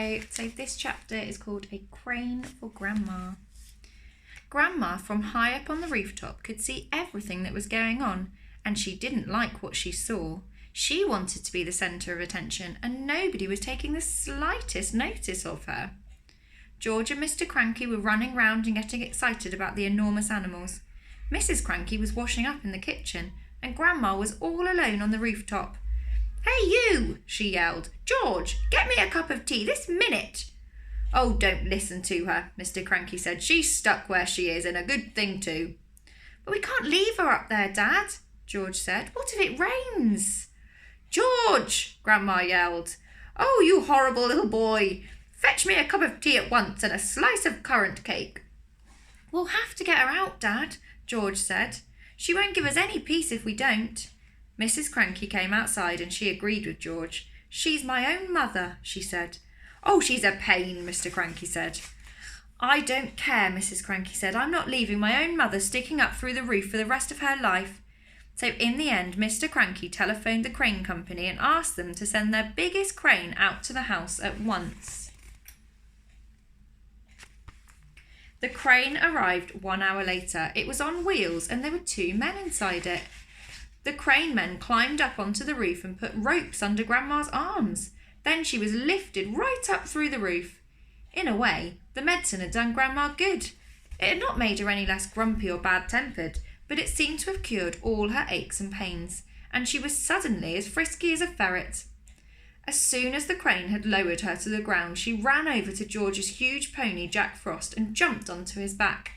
go. So this chapter is called A Crane for Grandma. Grandma from high up on the rooftop could see everything that was going on, and she didn't like what she saw. She wanted to be the centre of attention, and nobody was taking the slightest notice of her. George and Mr. Cranky were running round and getting excited about the enormous animals. Mrs. Cranky was washing up in the kitchen, and Grandma was all alone on the rooftop. "Hey you!" she yelled. "George, get me a cup of tea this minute!" "Oh, don't listen to her," Mr. Cranky said. "She's stuck where she is, and a good thing too." "But we can't leave her up there, Dad," George said. "What if it rains?" "George!" Grandma yelled. "Oh, you horrible little boy! Fetch me a cup of tea at once and a slice of currant cake." "We'll have to get her out, Dad," George said. "She won't give us any peace if we don't." Mrs. Cranky came outside and she agreed with George. "She's my own mother," she said. "Oh, she's a pain," Mr. Cranky said. "I don't care," Mrs. Cranky said. "I'm not leaving my own mother sticking up through the roof for the rest of her life." So in the end, Mr. Cranky telephoned the crane company and asked them to send their biggest crane out to the house at once. The crane arrived 1 hour later. It was on wheels and there were 2 men inside it. The crane men climbed up onto the roof and put ropes under Grandma's arms. Then she was lifted right up through the roof. In a way, the medicine had done Grandma good. It had not made her any less grumpy or bad-tempered, but it seemed to have cured all her aches and pains, and she was suddenly as frisky as a ferret. As soon as the crane had lowered her to the ground, she ran over to George's huge pony, Jack Frost, and jumped onto his back.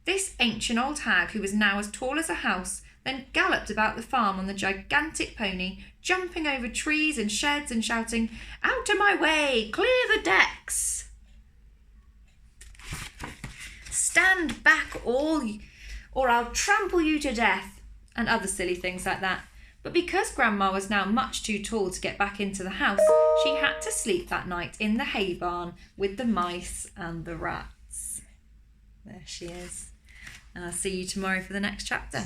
This ancient old hag, who was now as tall as a house, then galloped about the farm on the gigantic pony, jumping over trees and sheds and shouting, "Out of my way! Clear the decks! Stand back all, or I'll trample you to death," and other silly things like that. But because Grandma was now much too tall to get back into the house, she had to sleep that night in the hay barn with the mice and the rats. There she is. And I'll see you tomorrow for the next chapter.